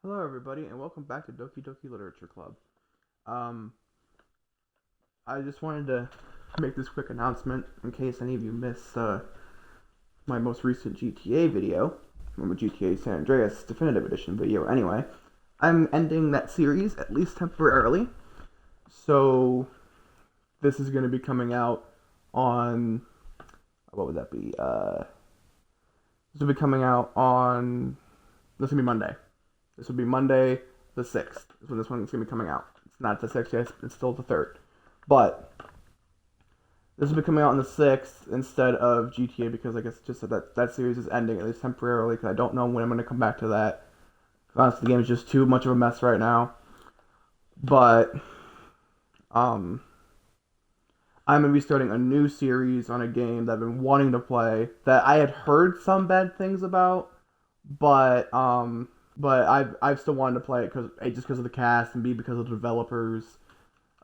Hello, everybody, and welcome back to Doki Literature Club. Um, I just wanted to make this quick announcement in case any of you missed my most recent GTA video, my GTA San Andreas Definitive Edition video. Anyway, I'm ending that series at least temporarily, so this is going to be coming out on what would that be? This will be coming out on this will be Monday. This will be Monday the 6th. Is when this one's going to be coming out. It's not the 6th yet, it's still the 3rd. But this will be coming out on the 6th instead of GTA because I guess just that series is ending, at least temporarily, because I don't know when I'm going to come back to that. Honestly, the game is just too much of a mess right now. But, I'm going to be starting a new series on a game that I've been wanting to play that I had heard some bad things about, but I've still wanted to play it because of the cast and B because of the developers.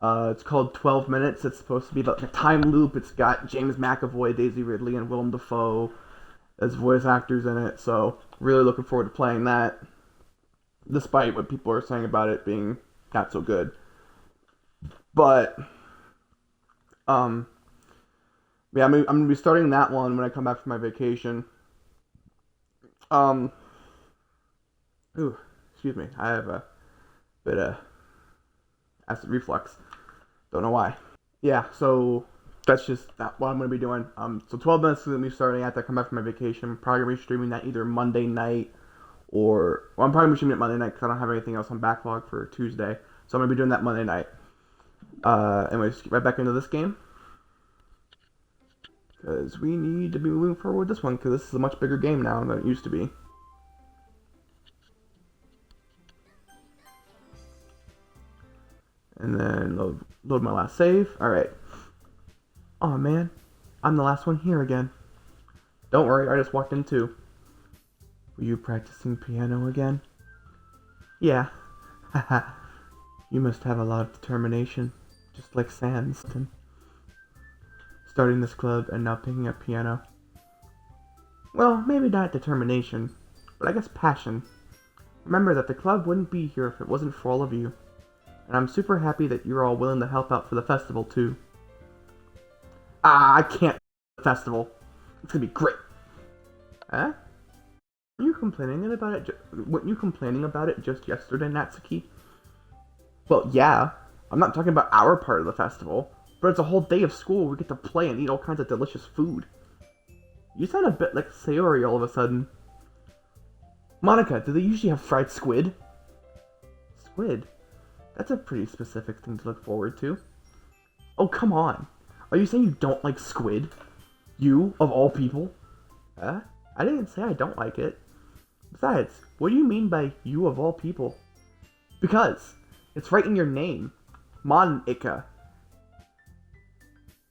It's called 12 Minutes. It's supposed to be like a time loop. It's got James McAvoy, Daisy Ridley, and Willem Dafoe as voice actors in it. So really looking forward to playing that, despite what people are saying about it being not so good. But yeah, I'm gonna be starting that one when I come back from my vacation. Um, Ooh, excuse me. I have a bit of acid reflux. Don't know why. Yeah, so that's just what I'm going to be doing. So 12 minutes is going to be starting after I come back from my vacation. I'm probably going to be streaming that either Monday night I'm probably going to be streaming it Monday night because I don't have anything else on backlog for Tuesday. So I'm going to be doing that Monday night. Anyways, get right back into this game. Because we need to be moving forward with this one because this is a much bigger game now than it used to be. And then load my last save. Alright. Oh man, I'm the last one here again. Don't worry, I just walked in too. Were you practicing piano again? Yeah. Haha. You must have a lot of determination, just like Sandston. Starting this club and now picking up piano. Well, maybe not determination, but I guess passion. Remember that the club wouldn't be here if it wasn't for all of you. And I'm super happy that you're all willing to help out for the festival, too. I can't the festival. It's gonna be great. Huh? Weren't you complaining about it just yesterday, Natsuki? Well, yeah. I'm not talking about our part of the festival, but it's a whole day of school where we get to play and eat all kinds of delicious food. You sound a bit like Sayori all of a sudden. Monica, do they usually have fried squid? Squid? That's a pretty specific thing to look forward to. Oh, come on. Are you saying you don't like squid? You, of all people? Huh? I didn't say I don't like it. Besides, what do you mean by you of all people? Because it's right in your name. Monica.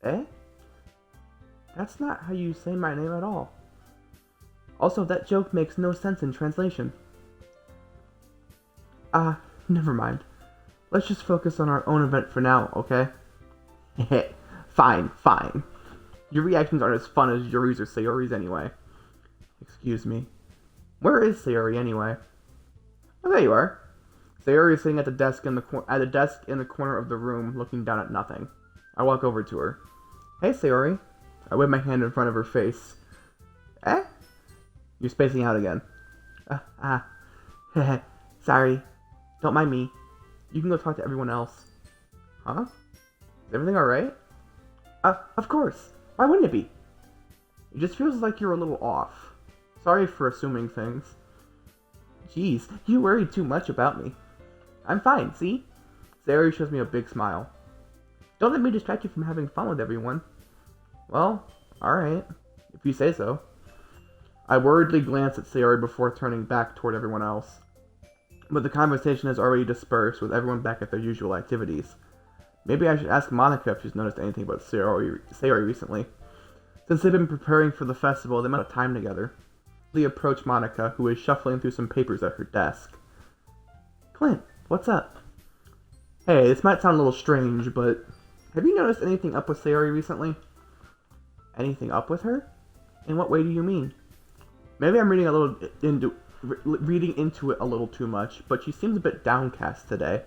Eh? That's not how you say my name at all. Also, that joke makes no sense in translation. Never mind. Let's just focus on our own event for now, okay? Fine. Your reactions aren't as fun as Yuri's or Sayori's anyway. Excuse me. Where is Sayori anyway? Oh, there you are. Sayori is sitting at the desk in the corner of the room, looking down at nothing. I walk over to her. Hey, Sayori. I wave my hand in front of her face. Eh? You're spacing out again. Sorry. Don't mind me. You can go talk to everyone else. Huh? Is everything alright? Of course. Why wouldn't it be? It just feels like you're a little off. Sorry for assuming things. Jeez, you worry too much about me. I'm fine, see? Sayori shows me a big smile. Don't let me distract you from having fun with everyone. Well, alright. If you say so. I worriedly glance at Sayori before turning back toward everyone else. But the conversation has already dispersed, with everyone back at their usual activities. Maybe I should ask Monica if she's noticed anything about Sayori recently. Since they've been preparing for the festival, they might have time together. Lee approached Monica, who is shuffling through some papers at her desk. Clint, what's up? Hey, this might sound a little strange, but have you noticed anything up with Sayori recently? Anything up with her? In what way do you mean? Maybe I'm reading a little reading into it a little too much, but she seems a bit downcast today.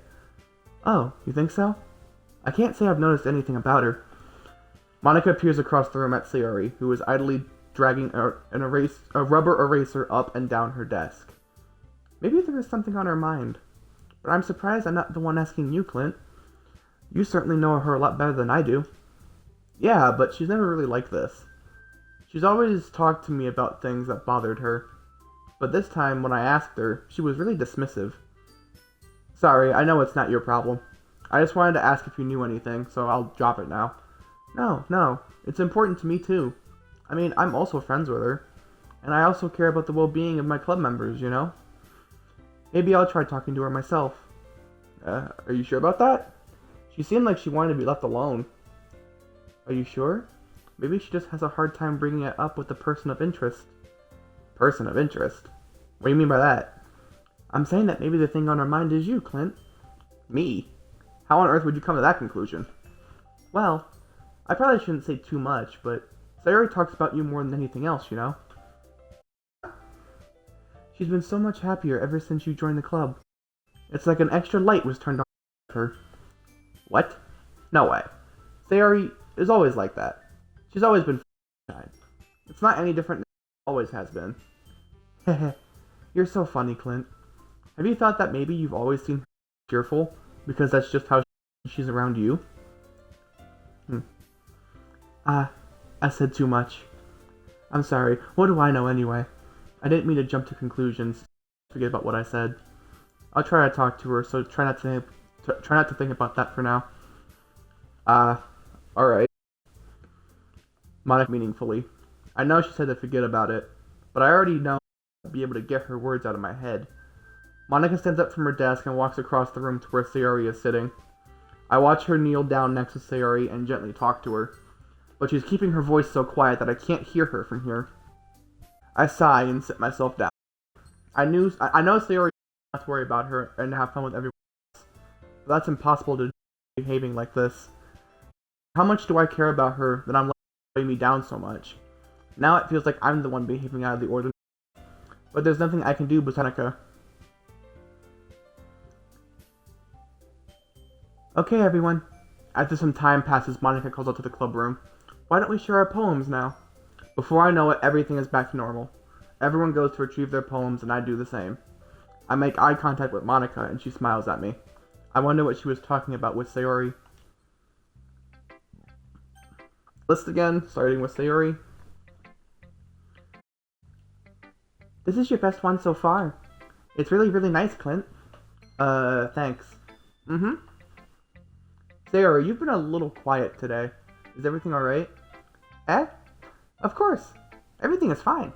Oh, you think so? I can't say I've noticed anything about her. Monica peers across the room at Sayori, who is idly dragging a rubber eraser up and down her desk. Maybe there is something on her mind. But I'm surprised I'm not the one asking you, Clint. You certainly know her a lot better than I do. Yeah, but she's never really like this. She's always talked to me about things that bothered her. But this time, when I asked her, she was really dismissive. Sorry, I know it's not your problem. I just wanted to ask if you knew anything, so I'll drop it now. No, it's important to me too. I mean, I'm also friends with her. And I also care about the well-being of my club members, you know? Maybe I'll try talking to her myself. Are you sure about that? She seemed like she wanted to be left alone. Are you sure? Maybe she just has a hard time bringing it up with the person of interest. Person of interest? What do you mean by that? I'm saying that maybe the thing on her mind is you, Clint. Me? How on earth would you come to that conclusion? Well, I probably shouldn't say too much, but Sayori talks about you more than anything else, you know? She's been so much happier ever since you joined the club. It's like an extra light was turned on her. What? No way. Sayori is always like that. She's always been shy. It's not any different than it always has been. Heh. You're so funny, Clint. Have you thought that maybe you've always seen her cheerful because that's just how she's around you? I said too much. I'm sorry. What do I know anyway? I didn't mean to jump to conclusions. Forget about what I said. I'll try to talk to her, so try not to think about that for now. Alright. Monica meaningfully. I know she said to forget about it, but I already know I'll be able to get her words out of my head. Monica stands up from her desk and walks across the room to where Sayori is sitting. I watch her kneel down next to Sayori and gently talk to her, but she's keeping her voice so quiet that I can't hear her from here. I sigh and sit myself down. I know Sayori doesn't have to worry about her and have fun with everyone else, but that's impossible to do behaving like this. How much do I care about her that I'm letting her weigh me down so much? Now it feels like I'm the one behaving out of the ordinary, but there's nothing I can do besides Monica. Okay, everyone. After some time passes, Monica calls out to the club room. Why don't we share our poems now? Before I know it, everything is back to normal. Everyone goes to retrieve their poems, and I do the same. I make eye contact with Monica, and she smiles at me. I wonder what she was talking about with Sayori. List again, starting with Sayori. This is your best one so far. It's really, really nice, Clint. Thanks. Sayori, you've been a little quiet today. Is everything alright? Eh? Of course. Everything is fine.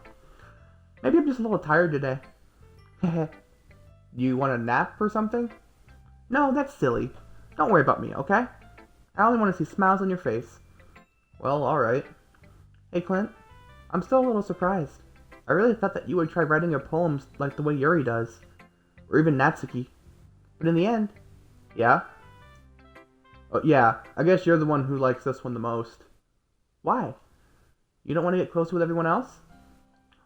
Maybe I'm just a little tired today. Heh. You want a nap or something? No, that's silly. Don't worry about me, okay? I only want to see smiles on your face. Well, alright. Hey, Clint. I'm still a little surprised. I really thought that you would try writing your poems like the way Yuri does. Or even Natsuki. But in the end... Yeah? Oh, yeah, I guess you're the one who likes this one the most. Why? You don't want to get closer with everyone else?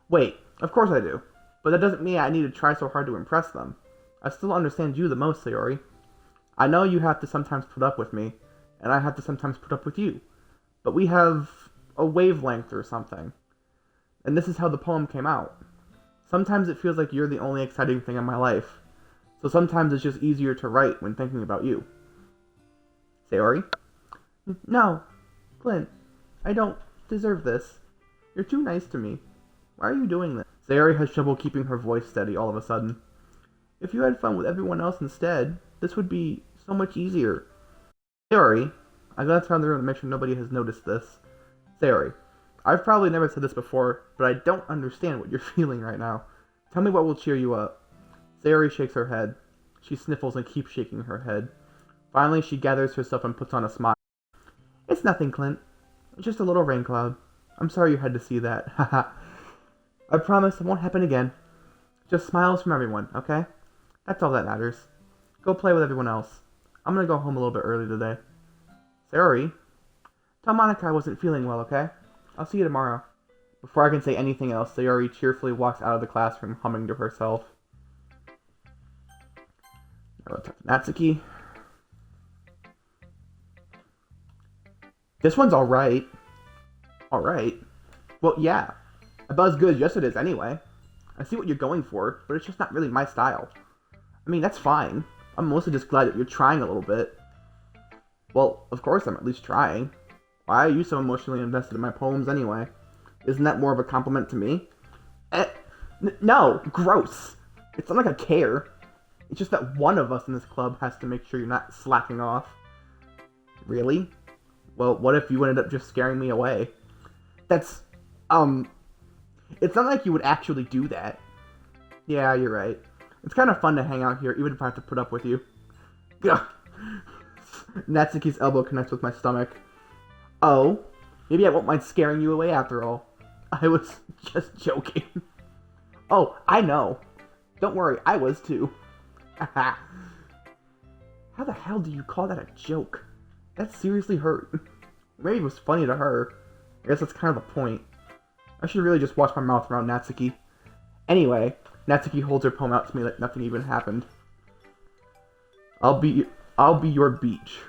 Wait, of course I do. But that doesn't mean I need to try so hard to impress them. I still understand you the most, Sayori. I know you have to sometimes put up with me, and I have to sometimes put up with you. But we have a wavelength or something. And this is how the poem came out. Sometimes it feels like you're the only exciting thing in my life. So sometimes it's just easier to write when thinking about you. Sayori? No, Clint, I don't deserve this. You're too nice to me. Why are you doing this? Sayori has trouble keeping her voice steady all of a sudden. If you had fun with everyone else instead, this would be so much easier. Sayori, I glance around the room to make sure nobody has noticed this. Sayori, I've probably never said this before, but I don't understand what you're feeling right now. Tell me what will cheer you up. Sayori shakes her head. She sniffles and keeps shaking her head. Finally, she gathers herself and puts on a smile. It's nothing, Clint. It's just a little rain cloud. I'm sorry you had to see that. Haha. I promise it won't happen again. Just smiles from everyone, okay? That's all that matters. Go play with everyone else. I'm gonna go home a little bit early today. Sayori, tell Monica I wasn't feeling well, okay? I'll see you tomorrow. Before I can say anything else, Sayori cheerfully walks out of the classroom, humming to herself. Now let's talk to Natsuki. This one's alright. Alright. Well, yeah. About as good as yesterday's anyway. I see what you're going for, but it's just not really my style. I mean, that's fine. I'm mostly just glad that you're trying a little bit. Well, of course I'm at least trying. Why are you so emotionally invested in my poems anyway? Isn't that more of a compliment to me? No, gross. It's not like I care. It's just that one of us in this club has to make sure you're not slacking off. Really? Well, what if you ended up just scaring me away? That's, it's not like you would actually do that. Yeah, you're right. It's kind of fun to hang out here, even if I have to put up with you. Gah. Natsuki's elbow connects with my stomach. Oh, maybe I won't mind scaring you away after all. I was just joking. Oh, I know. Don't worry, I was too. Haha. How the hell do you call that a joke? That seriously hurt. Maybe it was funny to her. I guess that's kind of the point. I should really just watch my mouth around Natsuki. Anyway, Natsuki holds her poem out to me like nothing even happened. I'll be your beach.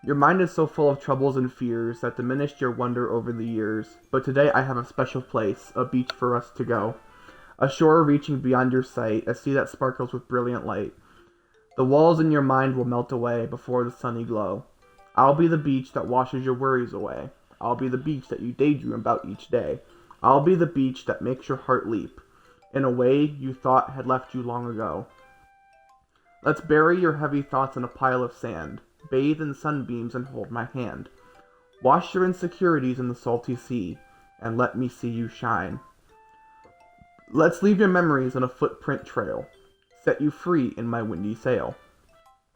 Your mind is so full of troubles and fears that diminished your wonder over the years. But today I have a special place, a beach for us to go. A shore reaching beyond your sight, a sea that sparkles with brilliant light. The walls in your mind will melt away before the sunny glow. I'll be the beach that washes your worries away. I'll be the beach that you daydream about each day. I'll be the beach that makes your heart leap in a way you thought had left you long ago. Let's bury your heavy thoughts in a pile of sand. Bathe in sunbeams and hold my hand. Wash your insecurities in the salty sea, and let me see you shine. Let's leave your memories on a footprint trail. Set you free in my windy sail.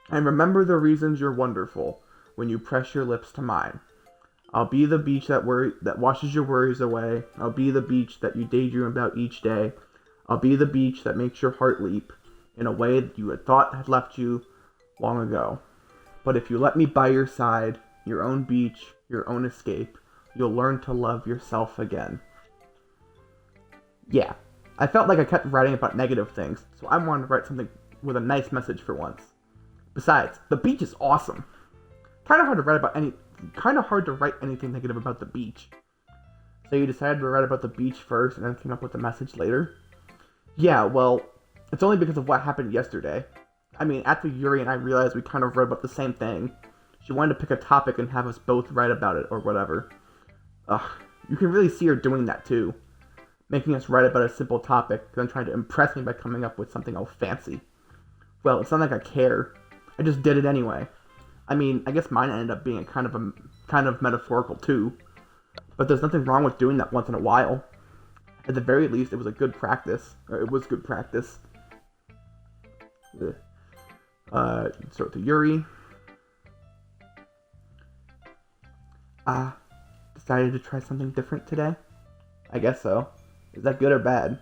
And remember the reasons you're wonderful when you press your lips to mine. I'll be the beach that washes your worries away. I'll be the beach that you daydream about each day. I'll be the beach that makes your heart leap in a way that you had thought had left you long ago. But if you let me by your side, your own beach, your own escape, you'll learn to love yourself again. Yeah, I felt like I kept writing about negative things, so I wanted to write something with a nice message for once. Besides, the beach is awesome. Kind of hard to write anything negative about the beach. So you decided to write about the beach first and then came up with the message later? Yeah, well, it's only because of what happened yesterday. I mean, after Yuri and I realized we kind of wrote about the same thing, she wanted to pick a topic and have us both write about it or whatever. Ugh, you can really see her doing that too. Making us write about a simple topic, then trying to impress me by coming up with something all fancy. Well, it's not like I care. I just did it anyway. I mean, I guess mine ended up being kind of metaphorical too. But there's nothing wrong with doing that once in a while. At the very least, it was good practice. It was good practice. Start to Yuri. Decided to try something different today? I guess so. Is that good or bad?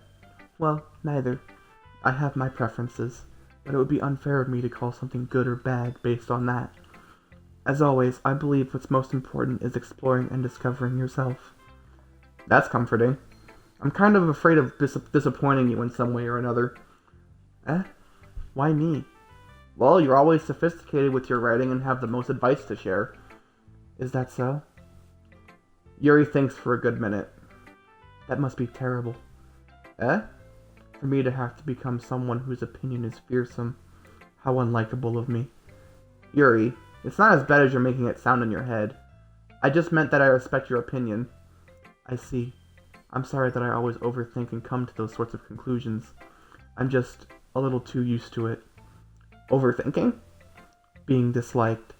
Well, neither. I have my preferences, but it would be unfair of me to call something good or bad based on that. As always, I believe what's most important is exploring and discovering yourself. That's comforting. I'm kind of afraid of disappointing you in some way or another. Why me? Well, you're always sophisticated with your writing and have the most advice to share. Is that so? Yuri thinks for a good minute. That must be terrible. For me to have to become someone whose opinion is fearsome. How unlikable of me. Yuri, it's not as bad as you're making it sound in your head. I just meant that I respect your opinion. I see. I'm sorry that I always overthink and come to those sorts of conclusions. I'm just a little too used to it. Overthinking? Being disliked.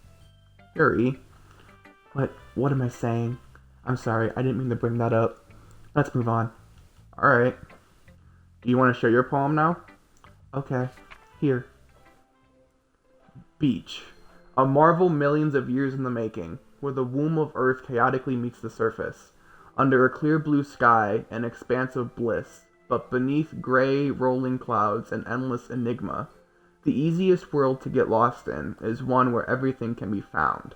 Yuri. What am I saying? I'm sorry, I didn't mean to bring that up. Let's move on. Alright. Do you want to share your poem now? Okay. Here. Beach. A marvel millions of years in the making, where the womb of Earth chaotically meets the surface. Under a clear blue sky, an expanse of bliss, but beneath gray, rolling clouds, an endless enigma. The easiest world to get lost in is one where everything can be found.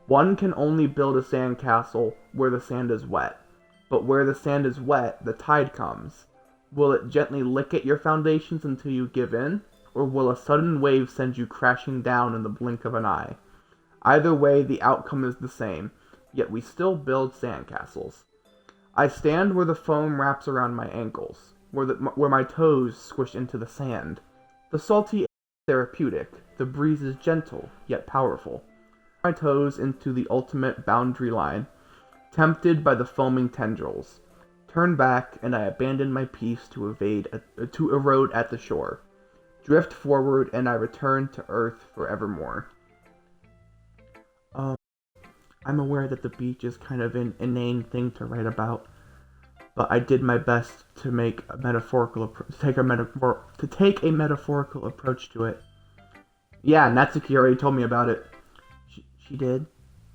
One can only build a sand castle where the sand is wet. But where the sand is wet, the tide comes. Will it gently lick at your foundations until you give in? Or will a sudden wave send you crashing down in the blink of an eye? Either way, the outcome is the same, yet we still build sandcastles. I stand where the foam wraps around my ankles, where my toes squish into the sand. The salty air is therapeutic, the breeze is gentle, yet powerful. My toes into the ultimate boundary line, tempted by the foaming tendrils. Turn back, and I abandon my peace to erode at the shore. Drift forward, and I return to earth forevermore. I'm aware that the beach is kind of an inane thing to write about, but I did my best to make a take a metaphorical approach to it. Yeah, Natsuki already told me about it. She did?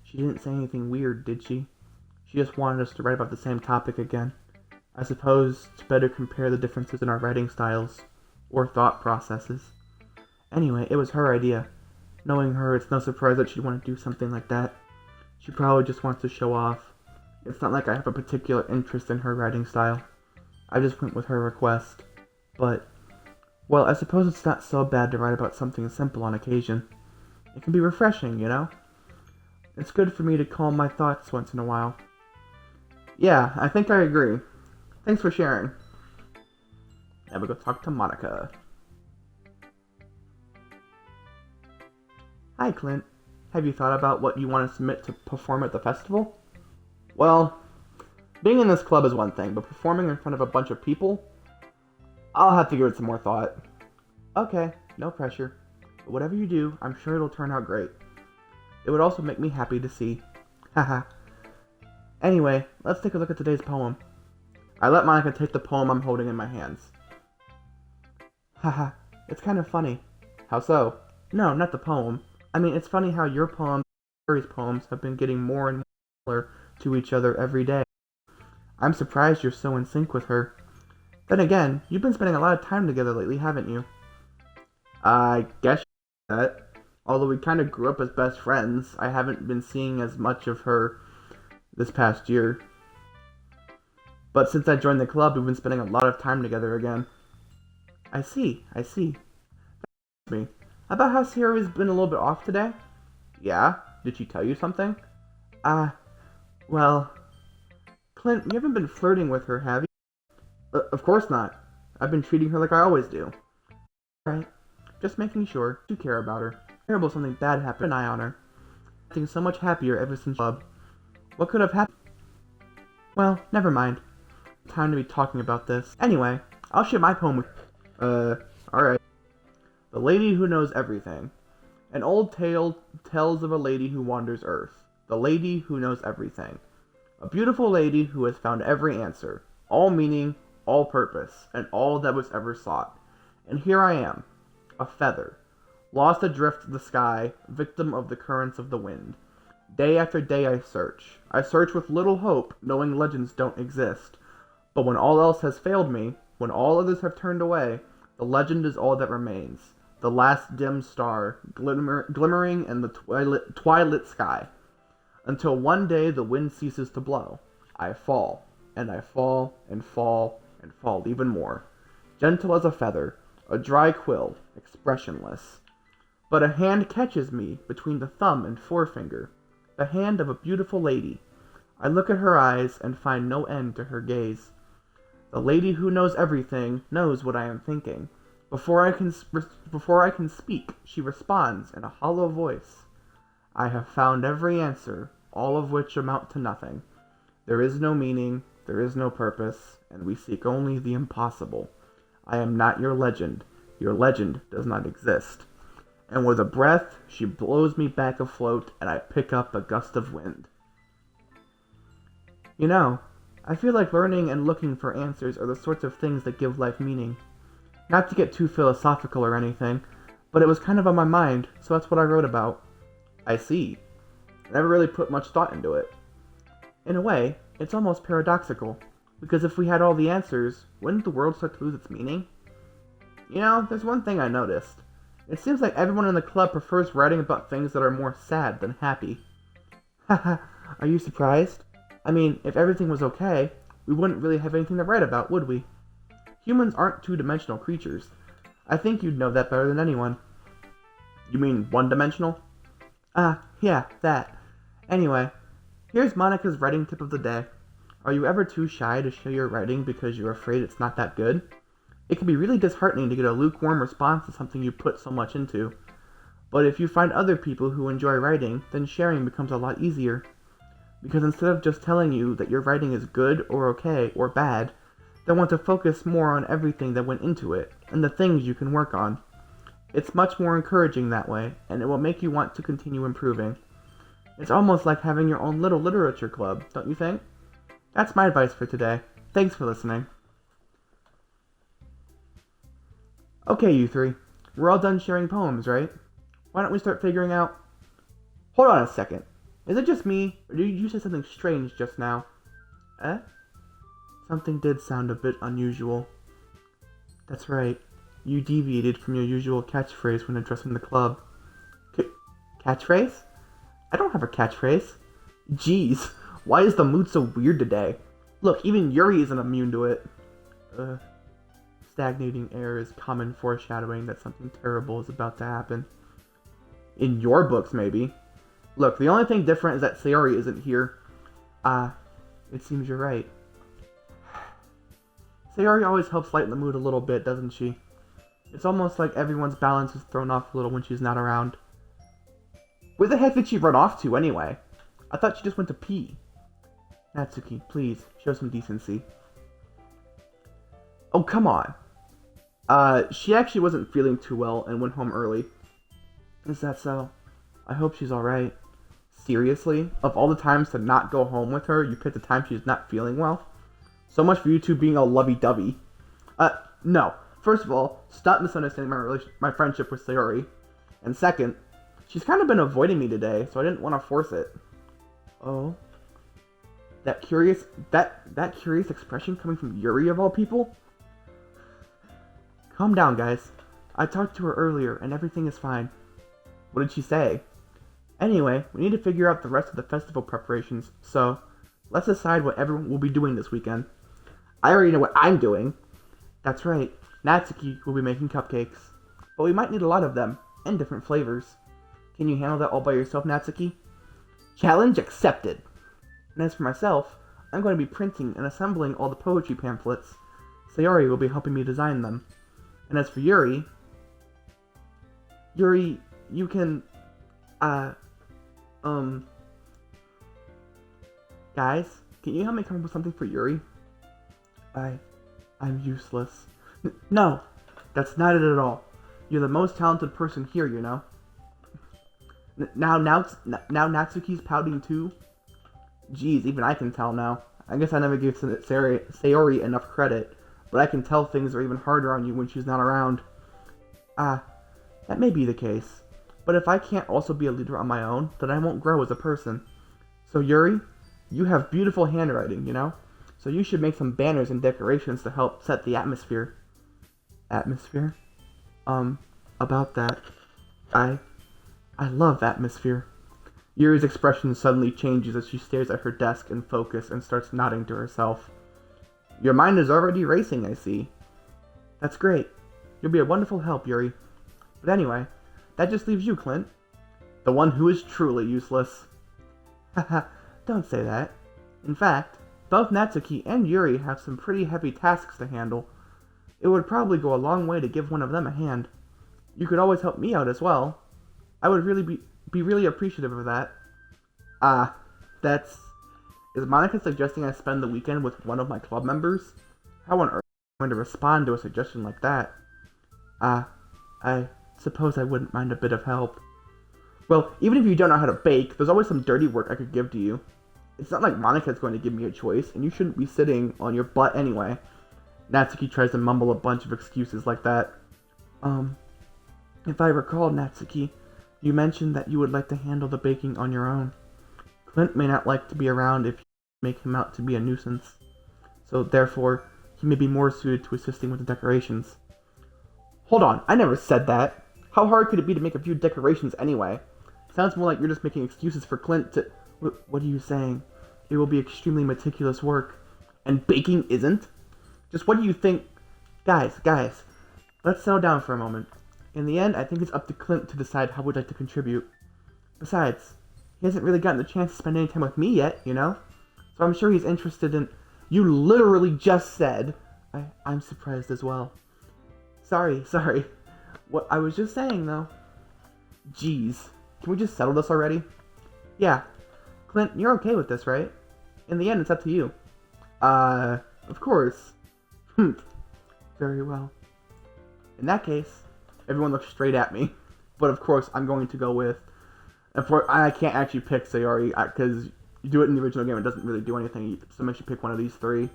She didn't say anything weird, did she? She just wanted us to write about the same topic again. I suppose it's better compare the differences in our writing styles, or thought processes. Anyway, it was her idea. Knowing her, it's no surprise that she'd want to do something like that. She probably just wants to show off. It's not like I have a particular interest in her writing style. I just went with her request. But, well, I suppose it's not so bad to write about something simple on occasion. It can be refreshing, you know? It's good for me to calm my thoughts once in a while. Yeah, I think I agree. Thanks for sharing. Now we go talk to Monica. Hi, Clint. Have you thought about what you want to submit to perform at the festival? Well, being in this club is one thing, but performing in front of a bunch of people? I'll have to give it some more thought. Okay, no pressure. But whatever you do, I'm sure it'll turn out great. It would also make me happy to see. Haha. Anyway, let's take a look at today's poem. I let Monica take the poem I'm holding in my hands. Haha, it's kind of funny. How so? No, not the poem. I mean, it's funny how your poems and Harry's poems have been getting more and more similar to each other every day. I'm surprised you're so in sync with her. Then again, you've been spending a lot of time together lately, haven't you? I guess that. Although we kind of grew up as best friends, I haven't been seeing as much of her this past year. But since I joined the club, we've been spending a lot of time together again. I see. Me. About how Sierra's been a little bit off today? Yeah? Did she tell you something? Well... Clint, you haven't been flirting with her, have you? Of course not. I've been treating her like I always do. Right. Just making sure you care about her. Terrible something bad happened, an eye on her. Acting so much happier ever since club. What could have happened? Well, never mind. Time to be talking about this. Anyway, I'll share my poem with... alright. The Lady Who Knows Everything. An old tale tells of a lady who wanders earth. The lady who knows everything. A beautiful lady who has found every answer, all meaning, all purpose, and all that was ever sought. And here I am, a feather, lost adrift to the sky, victim of the currents of the wind. Day after day I search. I search with little hope, knowing legends don't exist. But when all else has failed me, when all others have turned away, the legend is all that remains. The last dim star, glimmering in the twilight sky. Until one day the wind ceases to blow. I fall, and I fall, and fall, and fall even more. Gentle as a feather, a dry quill, expressionless. But a hand catches me between the thumb and forefinger. The hand of a beautiful lady. I look at her eyes and find no end to her gaze. The lady who knows everything knows what I am thinking. Before I can speak, she responds in a hollow voice. I have found every answer, all of which amount to nothing. There is no meaning, there is no purpose, and we seek only the impossible. I am not your legend. Your legend does not exist. And with a breath, she blows me back afloat, and I pick up a gust of wind. You know, I feel like learning and looking for answers are the sorts of things that give life meaning. Not to get too philosophical or anything, but it was kind of on my mind, so that's what I wrote about. I see. I never really put much thought into it. In a way, it's almost paradoxical, because if we had all the answers, wouldn't the world start to lose its meaning? You know, there's one thing I noticed. It seems like everyone in the club prefers writing about things that are more sad than happy. Haha, are you surprised? I mean, if everything was okay, we wouldn't really have anything to write about, would we? Humans aren't two-dimensional creatures. I think you'd know that better than anyone. You mean one-dimensional? Yeah, that. Anyway, here's Monica's writing tip of the day. Are you ever too shy to show your writing because you're afraid it's not that good? It can be really disheartening to get a lukewarm response to something you put so much into. But if you find other people who enjoy writing, then sharing becomes a lot easier. Because instead of just telling you that your writing is good or okay or bad, they want to focus more on everything that went into it and the things you can work on. It's much more encouraging that way, and it will make you want to continue improving. It's almost like having your own little literature club, don't you think? That's my advice for today. Thanks for listening. Okay, you three. We're all done sharing poems, right? Why don't we start figuring out... Hold on a second. Is it just me, or did you say something strange just now? Something did sound a bit unusual. That's right. You deviated from your usual catchphrase when addressing the club. Catchphrase? I don't have a catchphrase. Jeez, why is the mood so weird today? Look, even Yuri isn't immune to it. Stagnating air is common foreshadowing that something terrible is about to happen. In your books, maybe. Look, the only thing different is that Sayori isn't here. It seems you're right. Sayori always helps lighten the mood a little bit, doesn't she? It's almost like everyone's balance is thrown off a little when she's not around. Where the heck did she run off to, anyway? I thought she just went to pee. Natsuki, please, show some decency. Oh, come on. She actually wasn't feeling too well and went home early. Is that so? I hope she's alright. Seriously? Of all the times to not go home with her, you picked the time she's not feeling well? So much for you two being all lovey-dovey. No. First of all, stop misunderstanding my friendship with Sayori. And second, she's kind of been avoiding me today, so I didn't want to force it. Oh? That curious expression coming from Yuri of all people? Calm down, guys. I talked to her earlier, and everything is fine. What did she say? Anyway, we need to figure out the rest of the festival preparations, so let's decide what everyone will be doing this weekend. I already know what I'm doing. That's right, Natsuki will be making cupcakes. But we might need a lot of them, and different flavors. Can you handle that all by yourself, Natsuki? Challenge accepted. And as for myself, I'm going to be printing and assembling all the poetry pamphlets. Sayori will be helping me design them. And as for Yuri, you can, guys, can you help me come up with something for Yuri? I'm useless. No, that's not it at all. You're the most talented person here, you know. Now Natsuki's pouting too? Jeez, even I can tell now. I guess I never gave Sayori enough credit, but I can tell things are even harder on you when she's not around. That may be the case. But if I can't also be a leader on my own, then I won't grow as a person. So Yuri, you have beautiful handwriting, you know? So you should make some banners and decorations to help set the atmosphere. Atmosphere? About that. I love atmosphere. Yuri's expression suddenly changes as she stares at her desk in focus and starts nodding to herself. Your mind is already racing, I see. That's great. You'll be a wonderful help, Yuri. But anyway, that just leaves you, Clint. The one who is truly useless. Haha, don't say that. In fact, both Natsuki and Yuri have some pretty heavy tasks to handle. It would probably go a long way to give one of them a hand. You could always help me out as well. I would really be really appreciative of that. Is Monica suggesting I spend the weekend with one of my club members? How on earth am I going to respond to a suggestion like that? I suppose I wouldn't mind a bit of help. Well, even if you don't know how to bake, there's always some dirty work I could give to you. It's not like Monica's going to give me a choice, and you shouldn't be sitting on your butt anyway. Natsuki tries to mumble a bunch of excuses like that. If I recall, Natsuki, you mentioned that you would like to handle the baking on your own. Clint may not like to be around if you make him out to be a nuisance. So therefore, he may be more suited to assisting with the decorations. Hold on, I never said that. How hard could it be to make a few decorations anyway? Sounds more like you're just making excuses for Clint to... What are you saying? It will be extremely meticulous work. and baking isn't? Just what do you think? Guys, let's settle down for a moment. In the end, I think it's up to Clint to decide how we'd like to contribute. Besides, he hasn't really gotten the chance to spend any time with me yet, you know? So I'm sure he's interested in... You literally just said... I'm surprised as well. Sorry. What I was just saying, though. Jeez. Can we just settle this already? Yeah. Clint, you're okay with this, right? In the end, it's up to you. Of course. Very well. In that case, everyone looks straight at me. But of course, I'm going to go with... I can't actually pick Sayori, because you do it in the original game, it doesn't really do anything. So it makes you pick one of these three.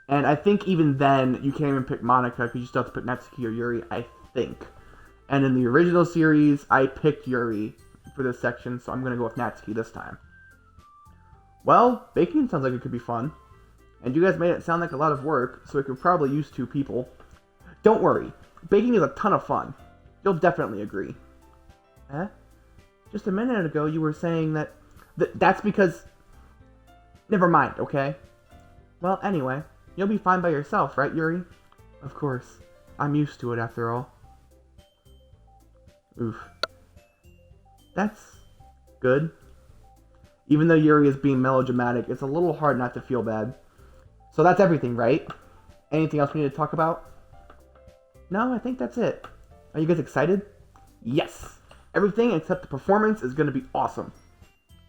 And I think even then, you can't even pick Monica, because you still have to pick Natsuki or Yuri, I think. And in the original series, I picked Yuri for this section, so I'm going to go with Natsuki this time. Well, baking sounds like it could be fun. And you guys made it sound like a lot of work, so it could probably use 2 people. Don't worry, baking is a ton of fun. You'll definitely agree. Eh? Just a minute ago, you were saying that's because... Never mind, okay? Well, anyway, you'll be fine by yourself, right, Yuri? Of course. I'm used to it, after all. Oof. That's good. Even though Yuri is being melodramatic, it's a little hard not to feel bad. So that's everything, right? Anything else we need to talk about? No, I think that's it. Are you guys excited? Yes! Everything except the performance is going to be awesome.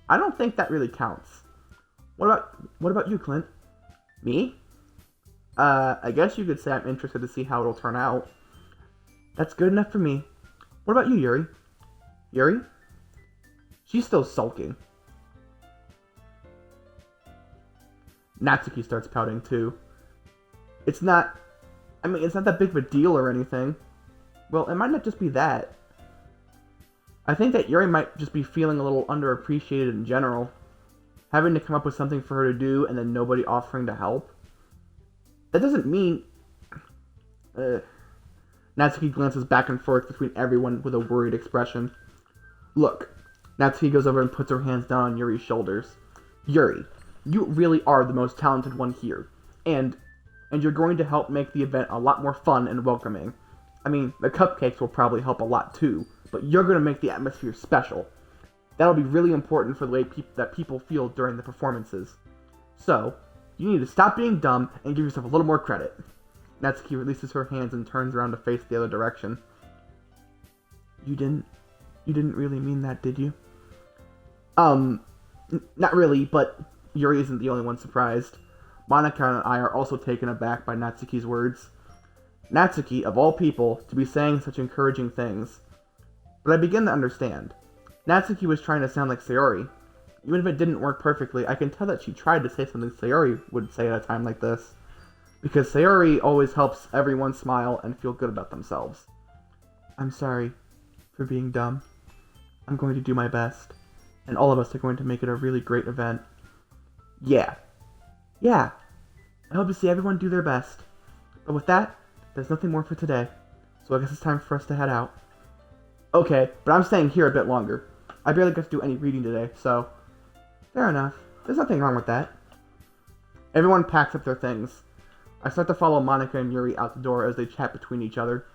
I don't think that really counts. What about you, Clint? Me? I guess you could say I'm interested to see how it'll turn out. That's good enough for me. What about you, Yuri? Yuri? She's still sulking. Natsuki starts pouting too. It's not that big of a deal or anything. Well, it might not just be that. I think that Yuri might just be feeling a little underappreciated in general. Having to come up with something for her to do and then nobody offering to help. That doesn't mean... Natsuki glances back and forth between everyone with a worried expression. Look, Natsuki goes over and puts her hands down on Yuri's shoulders. Yuri, you really are the most talented one here. And you're going to help make the event a lot more fun and welcoming. I mean, the cupcakes will probably help a lot too, but you're going to make the atmosphere special. That'll be really important for the way that people feel during the performances. So, you need to stop being dumb and give yourself a little more credit. Natsuki releases her hands and turns around to face the other direction. You didn't really mean that, did you? Not really, but Yuri isn't the only one surprised. Monica and I are also taken aback by Natsuki's words. Natsuki, of all people, to be saying such encouraging things. But I begin to understand. Natsuki was trying to sound like Sayori. Even if it didn't work perfectly, I can tell that she tried to say something Sayori would say at a time like this. Because Sayori always helps everyone smile and feel good about themselves. I'm sorry for being dumb. I'm going to do my best. And all of us are going to make it a really great event. Yeah. I hope to see everyone do their best. But with that, there's nothing more for today. So I guess it's time for us to head out. Okay, but I'm staying here a bit longer. I barely got to do any reading today, so... Fair enough. There's nothing wrong with that. Everyone packs up their things. I start to follow Monica and Yuri out the door as they chat between each other.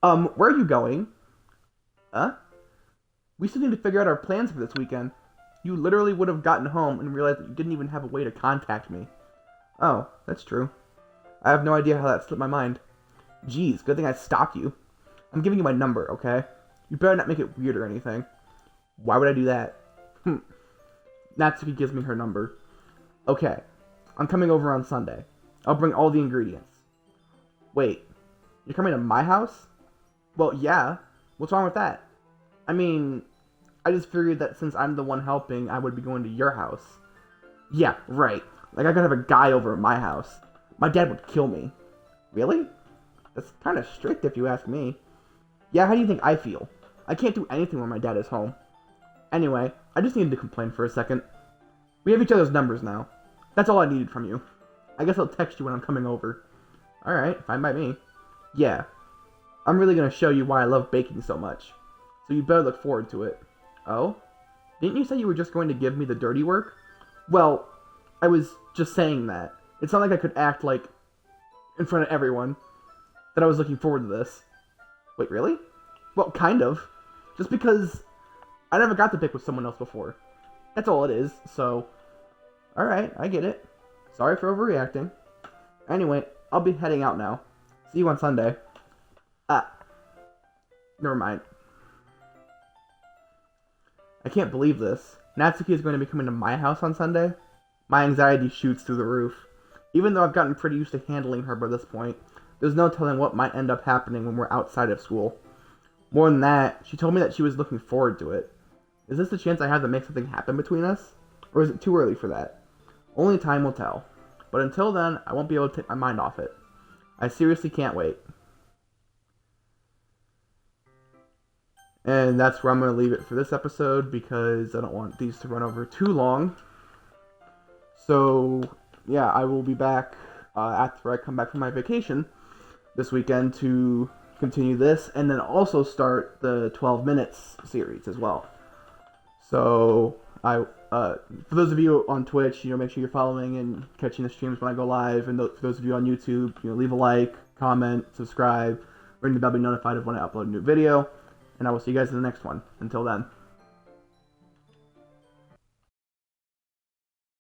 Where are you going? Huh? We still need to figure out our plans for this weekend. You literally would have gotten home and realized that you didn't even have a way to contact me. Oh, that's true. I have no idea how that slipped my mind. Geez, good thing I stopped you. I'm giving you my number, okay? You better not make it weird or anything. Why would I do that? Natsuki gives me her number. Okay, I'm coming over on Sunday. I'll bring all the ingredients. Wait, you're coming to my house? Well, yeah. What's wrong with that? I mean, I just figured that since I'm the one helping, I would be going to your house. Yeah, right. Like I could have a guy over at my house. My dad would kill me. Really? That's kind of strict if you ask me. Yeah, how do you think I feel? I can't do anything when my dad is home. Anyway, I just needed to complain for a second. We have each other's numbers now. That's all I needed from you. I guess I'll text you when I'm coming over. Alright, fine by me. Yeah. I'm really gonna show you why I love baking so much. So you better look forward to it. Oh? Didn't you say you were just going to give me the dirty work? Well, I was just saying that. It's not like I could act like in front of everyone that I was looking forward to this. Wait, really? Well, kind of. Just because I never got to pick with someone else before. That's all it is, so... Alright, I get it. Sorry for overreacting. Anyway, I'll be heading out now. See you on Sunday. Never mind. I can't believe this. Natsuki is going to be coming to my house on Sunday. My anxiety shoots through the roof. Even though I've gotten pretty used to handling her by this point, there's no telling what might end up happening when we're outside of school. More than that, she told me that she was looking forward to it. Is this the chance I have to make something happen between us? Or is it too early for that? Only time will tell. But until then, I won't be able to take my mind off it. I seriously can't wait. And that's where I'm going to leave it for this episode because I don't want these to run over too long. So, yeah, I will be back after I come back from my vacation this weekend to continue this and then also start the 12 minutes series as well. So, for those of you on Twitch, make sure you're following and catching the streams when I go live. And for those of you on YouTube, leave a like, comment, subscribe, ring the bell to be notified of when I upload a new video. And I will see you guys in the next one. Until then.